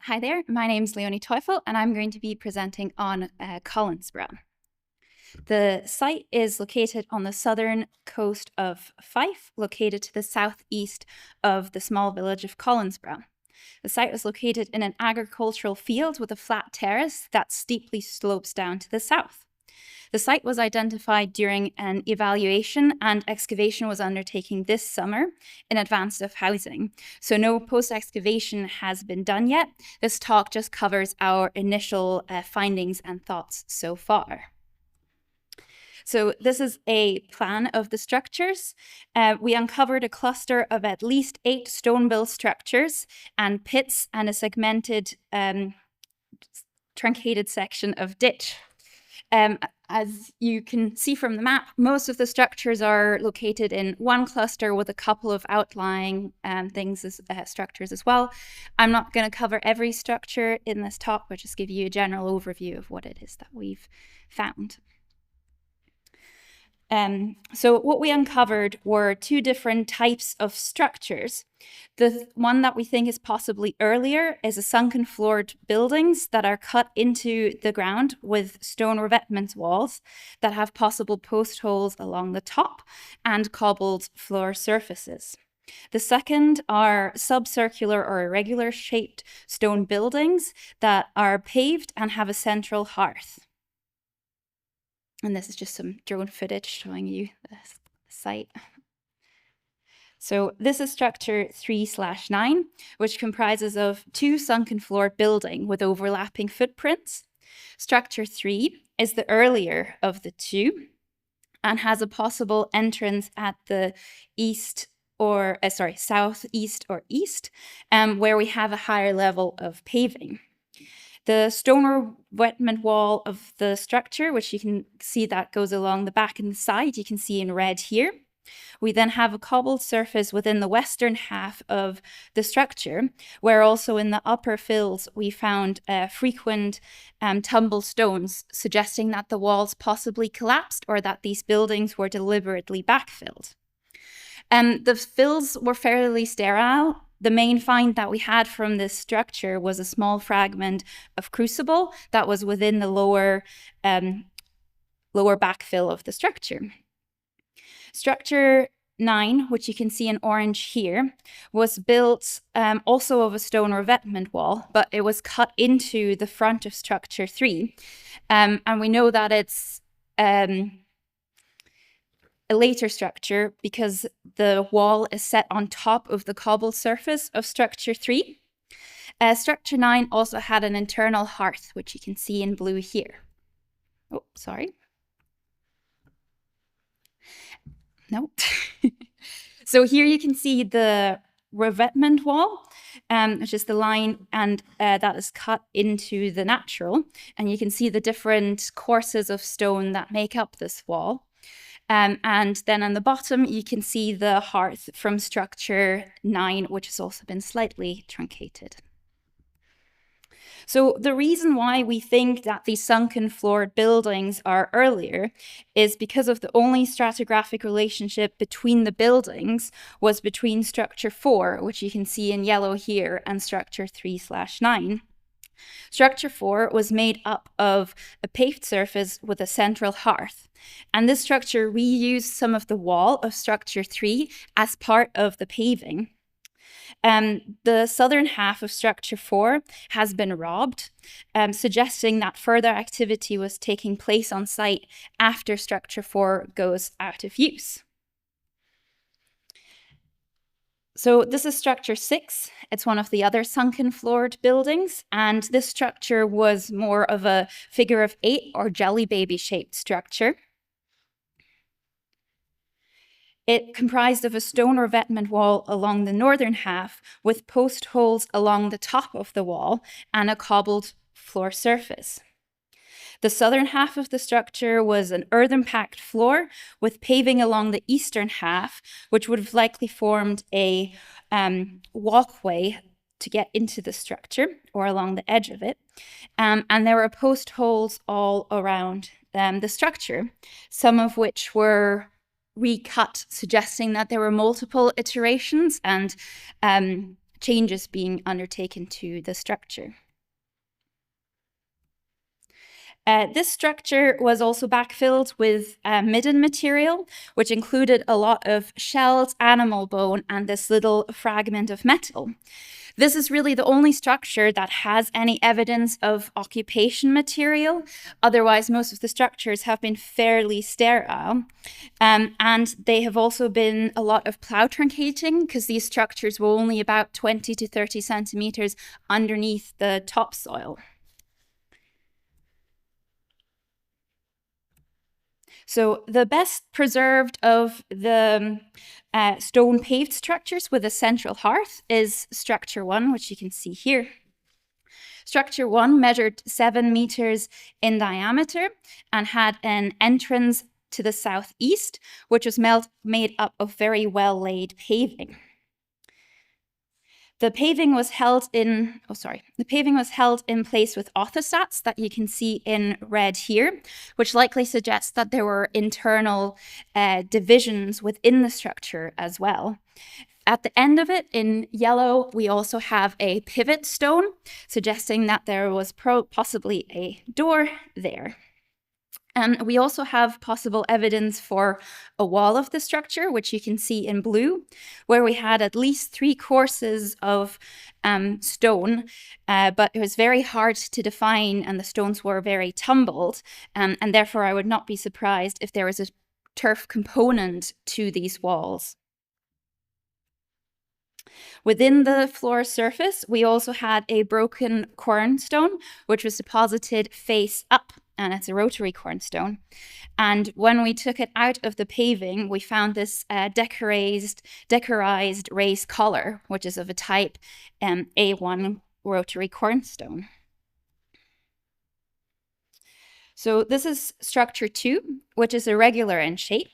Hi there, my name's Leonie Teufel and I'm going to be presenting on Colinsburgh. The site is located on the southern coast of Fife, located to the southeast of the small village of Colinsburgh. The site was located in an agricultural field with a flat terrace that steeply slopes down to the south. The site was identified during an evaluation and excavation was undertaken this summer in advance of housing. So no post-excavation has been done yet. This talk just covers our initial findings and thoughts so far. So this is a plan of the structures. We uncovered a cluster of at least 8 stone-built structures and pits and a segmented truncated section of ditch. As you can see from the map, most of the structures are located in one cluster with a couple of outlying structures as well. I'm not going to cover every structure in this talk, but just give you a general overview of what it is that we've found. So what we uncovered were 2 different types of structures. The one that we think is possibly earlier is a sunken floored buildings that are cut into the ground with stone revetment walls that have possible post holes along the top and cobbled floor surfaces. The second are subcircular or irregular shaped stone buildings that are paved and have a central hearth. And this is just some drone footage showing you the site. So this is structure 3/9, which comprises of 2 sunken floor building with overlapping footprints. Structure 3 is the earlier of the 2 and has a possible entrance at the southeast or east, where we have a higher level of paving. The stone revetment wall of the structure, which you can see that goes along the back and the side, you can see in red here. We then have a cobbled surface within the western half of the structure, where also in the upper fills we found frequent tumble stones, suggesting that the walls possibly collapsed or that these buildings were deliberately backfilled. The fills were fairly sterile. The main find that we had from this structure was a small fragment of crucible that was within the lower backfill of the structure. Structure 9, which you can see in orange here, was built also of a stone revetment wall, but it was cut into the front of structure 3. And we know that it's a later structure because the wall is set on top of the cobbled surface of structure 3. Structure 9 also had an internal hearth, which you can see in blue here. Oh, sorry. No. So here you can see the revetment wall, which is the line and that is cut into the natural. And you can see the different courses of stone that make up this wall. And then on the bottom, you can see the hearth from structure 9, which has also been slightly truncated. So the reason why we think that these sunken floored buildings are earlier is because of the only stratigraphic relationship between the buildings was between structure 4, which you can see in yellow here, and structure 3/9. Structure 4 was made up of a paved surface with a central hearth. And this structure reused some of the wall of structure 3 as part of the paving. The southern half of structure 4 has been robbed, suggesting that further activity was taking place on site after structure 4 goes out of use. So this is structure 6. It's one of the other sunken floored buildings, and this structure was more of a figure of 8 or jelly baby shaped structure. It comprised of a stone revetment wall along the northern half with post holes along the top of the wall and a cobbled floor surface. The southern half of the structure was an earthen-packed floor with paving along the eastern half, which would have likely formed a walkway to get into the structure or along the edge of it. And there were post holes all around the structure, some of which were recut, suggesting that there were multiple iterations and changes being undertaken to the structure. This structure was also backfilled with midden material, which included a lot of shells, animal bone, and this little fragment of metal. This is really the only structure that has any evidence of occupation material. Otherwise, most of the structures have been fairly sterile. And they have also been a lot of plow truncating, because these structures were only about 20 to 30 centimeters underneath the topsoil. So the best preserved of the stone paved structures with a central hearth is structure 1, which you can see here. Structure 1 measured 7 meters in diameter and had an entrance to the southeast, which was made up of very well laid paving. The paving was held in place with orthostats that you can see in red here, which likely suggests that there were internal divisions within the structure as well. At the end of it, in yellow, we also have a pivot stone, suggesting that there was possibly a door there. And we also have possible evidence for a wall of the structure, which you can see in blue, where we had at least 3 courses of stone, but it was very hard to define and the stones were very tumbled. And therefore, I would not be surprised if there was a turf component to these walls. Within the floor surface, we also had a broken cornerstone, which was deposited face up, and it's a rotary cornerstone. And when we took it out of the paving, we found this decorized raised collar, which is of a type A1 rotary cornerstone. So this is structure 2, which is irregular in shape,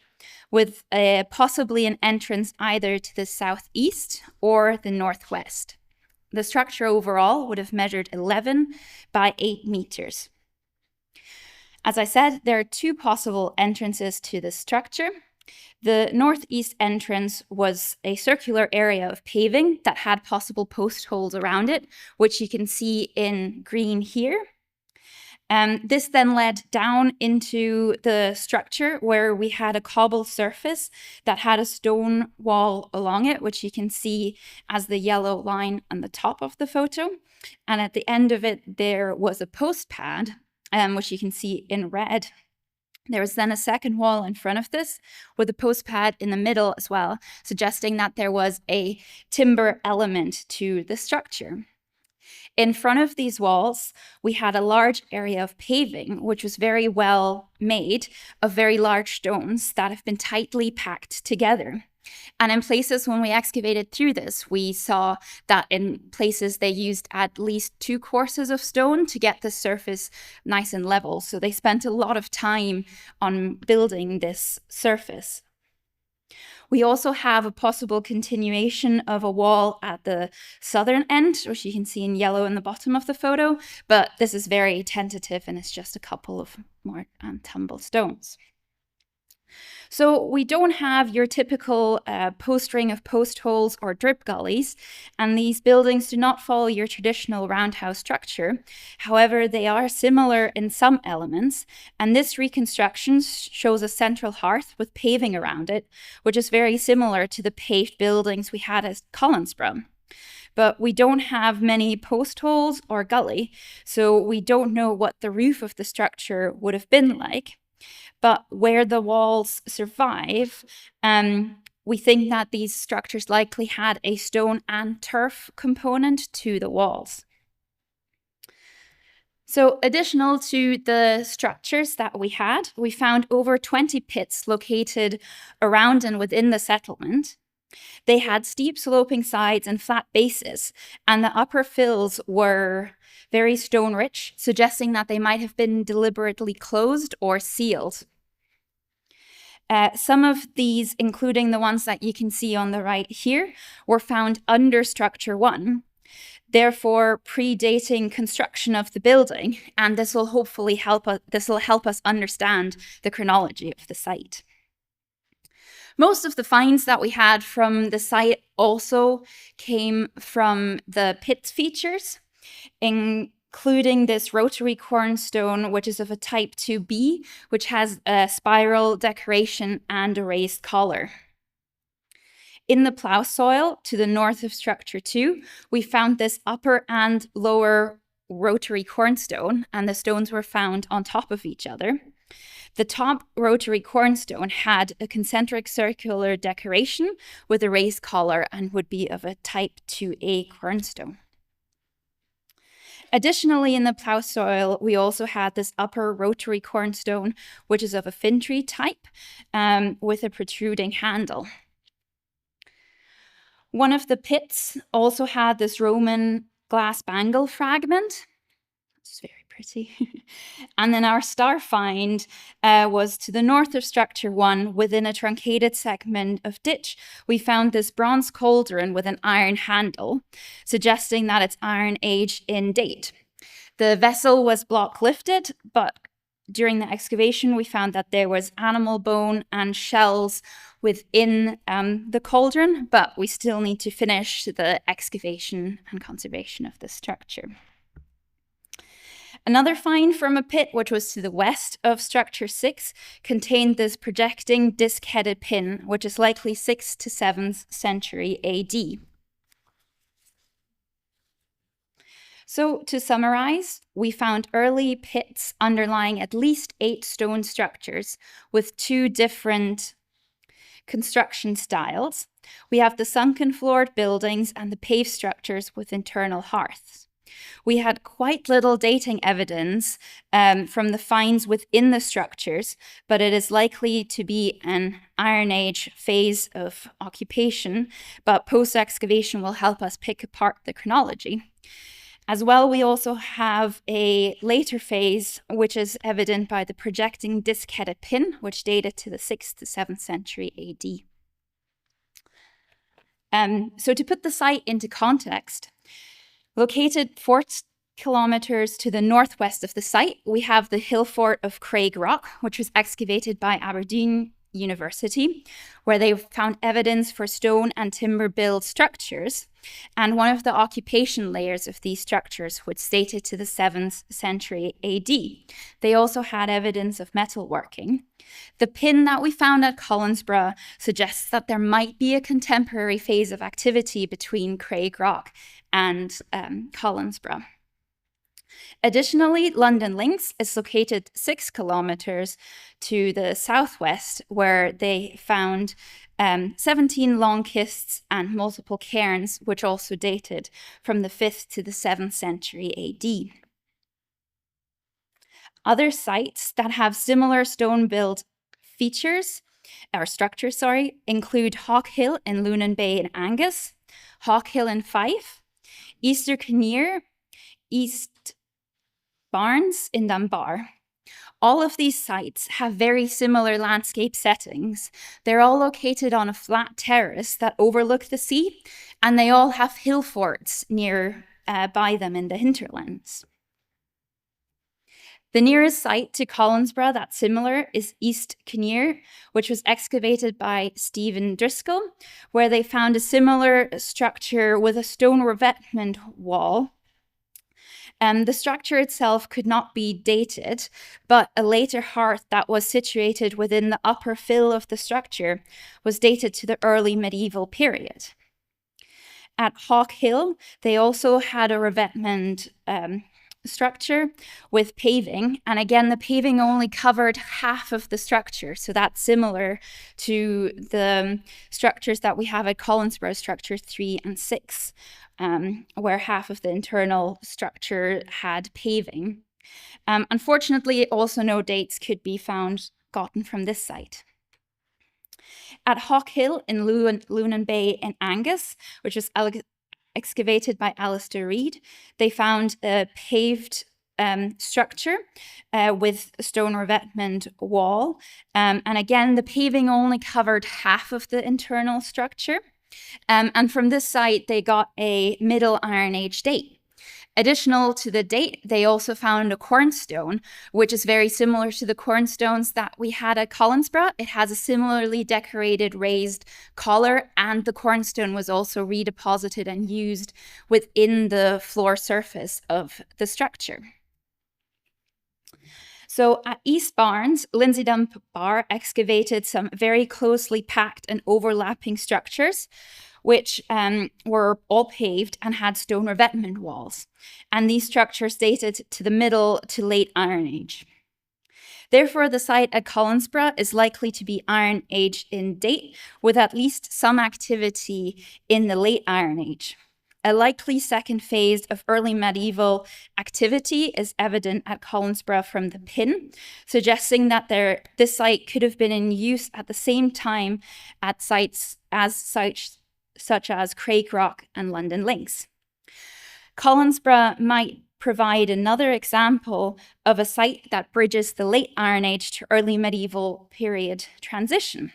with possibly an entrance either to the southeast or the northwest. The structure overall would have measured 11 by 8 meters. As I said, there are 2 possible entrances to the structure. The northeast entrance was a circular area of paving that had possible post holes around it, which you can see in green here. This then led down into the structure where we had a cobble surface that had a stone wall along it, which you can see as the yellow line on the top of the photo. And at the end of it, there was a post pad, which you can see in red. There was then a second wall in front of this with a post pad in the middle as well, suggesting that there was a timber element to the structure. In front of these walls, we had a large area of paving, which was very well made of very large stones that have been tightly packed together. And in places when we excavated through this, we saw that in places they used at least 2 courses of stone to get the surface nice and level. So they spent a lot of time on building this surface. We also have a possible continuation of a wall at the southern end, which you can see in yellow in the bottom of the photo, but this is very tentative and it's just a couple of more tumbled stones. So we don't have your typical post ring of post holes or drip gullies, and these buildings do not follow your traditional roundhouse structure. However, they are similar in some elements, and this reconstruction shows a central hearth with paving around it, which is very similar to the paved buildings we had at Colinsburgh. But we don't have many post holes or gully, so we don't know what the roof of the structure would have been like. But where the walls survive, we think that these structures likely had a stone and turf component to the walls. So additional to the structures that we had, we found over 20 pits located around and within the settlement. They had steep sloping sides and flat bases, and the upper fills were very stone rich, suggesting that they might have been deliberately closed or sealed. Some of these, including the ones that you can see on the right here, were found under structure 1, therefore predating construction of the building, and this will help us understand the chronology of the site. Most of the finds that we had from the site also came from the pit features, including this rotary cornerstone, which is of a type 2B, which has a spiral decoration and a raised collar. In the plough soil to the north of structure 2, we found this upper and lower rotary cornerstone, and the stones were found on top of each other. The top rotary cornerstone had a concentric circular decoration with a raised collar and would be of a type 2A cornerstone. Additionally, in the plough soil, we also had this upper rotary cornerstone, which is of a Fintry type with a protruding handle. One of the pits also had this Roman glass bangle fragment. It's very pretty. And then our star find was to the north of structure 1, within a truncated segment of ditch. We found this bronze cauldron with an iron handle, suggesting that it's Iron Age in date. The vessel was block lifted, but during the excavation, we found that there was animal bone and shells within the cauldron, but we still need to finish the excavation and conservation of the structure. Another find from a pit, which was to the west of structure 6, contained this projecting disc-headed pin, which is likely 6th to 7th century AD. So to summarize, we found early pits underlying at least 8 stone structures with 2 different construction styles. We have the sunken floored buildings and the paved structures with internal hearths. We had quite little dating evidence from the finds within the structures, but it is likely to be an Iron Age phase of occupation, but post-excavation will help us pick apart the chronology. As well, we also have a later phase, which is evident by the projecting disc-headed pin, which dated to the 6th to 7th century AD. So to put the site into context, located 4 kilometers to the northwest of the site, we have the hill fort of Craig Rock, which was excavated by Aberdeen University, where they found evidence for stone and timber built structures, and one of the occupation layers of these structures was dated to the 7th century AD. They also had evidence of metalworking. The pin that we found at Colinsburgh suggests that there might be a contemporary phase of activity between Craig Rock and Colinsburgh. Additionally, London Links is located 6 kilometers to the southwest, where they found 17 long kists and multiple cairns, which also dated from the 5th to the 7th century AD. Other sites that have similar stone-built features, or structures, include Hawk Hill in Lunan Bay in Angus, Hawk Hill in Fife, Easter Kinnear, East Barnes in Dunbar. All of these sites have very similar landscape settings. They're all located on a flat terrace that overlook the sea, and they all have hill forts near by them in the hinterlands. The nearest site to Colinsburgh that's similar is East Kinnear, which was excavated by Stephen Driscoll, where they found a similar structure with a stone revetment wall. The structure itself could not be dated, but a later hearth that was situated within the upper fill of the structure was dated to the early medieval period. At Hawk Hill, they also had a revetment structure with paving, and again, the paving only covered half of the structure, so that's similar to the structures that we have at Colinsburgh, structure 3 and 6. Where half of the internal structure had paving. Unfortunately, also no dates could be gotten from this site. At Hawk Hill in Lunan Bay in Angus, which was excavated by Alistair Reid, they found a paved structure with a stone revetment wall. And again, the paving only covered half of the internal structure. And from this site, they got a Middle Iron Age date. Additional to the date, they also found a cornstone, which is very similar to the cornstones that we had at Colinsburgh. It has a similarly decorated raised collar, and the cornstone was also redeposited and used within the floor surface of the structure. So at East Barnes, Lindsay Dump Bar excavated some very closely packed and overlapping structures, which were all paved and had stone revetment walls. And these structures dated to the Middle to Late Iron Age. Therefore, the site at Colinsburgh is likely to be Iron Age in date, with at least some activity in the Late Iron Age. A likely second phase of early medieval activity is evident at Colinsburgh from the pin, suggesting that this site could have been in use at the same time at sites such as Craig Rock and London Links. Colinsburgh might provide another example of a site that bridges the late Iron Age to early medieval period transition.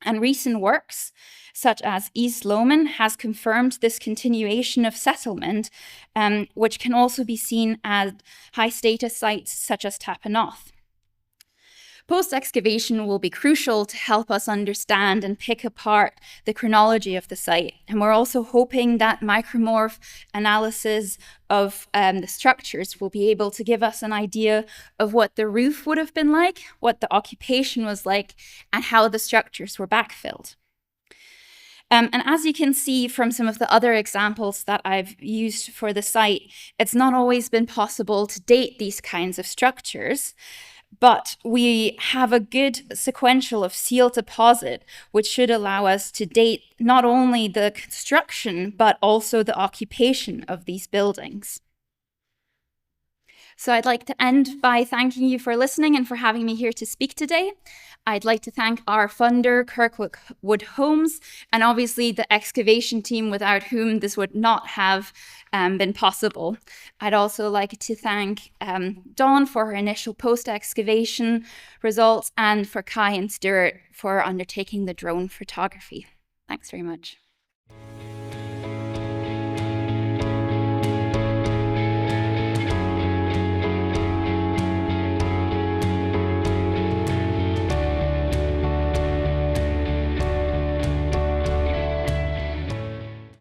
And recent works, such as East Lomond, has confirmed this continuation of settlement, which can also be seen at high-status sites such as Tappanoth. Post-excavation will be crucial to help us understand and pick apart the chronology of the site. And we're also hoping that micromorph analysis of the structures will be able to give us an idea of what the roof would have been like, what the occupation was like, and how the structures were backfilled. And as you can see from some of the other examples that I've used for the site, it's not always been possible to date these kinds of structures. But we have a good sequential of seal deposit, which should allow us to date not only the construction, but also the occupation of these buildings. So I'd like to end by thanking you for listening and for having me here to speak today. I'd like to thank our funder, Kirkwood Homes, and obviously the excavation team without whom this would not have been possible. I'd also like to thank Dawn for her initial post-excavation results and for Kai and Stuart for undertaking the drone photography. Thanks very much.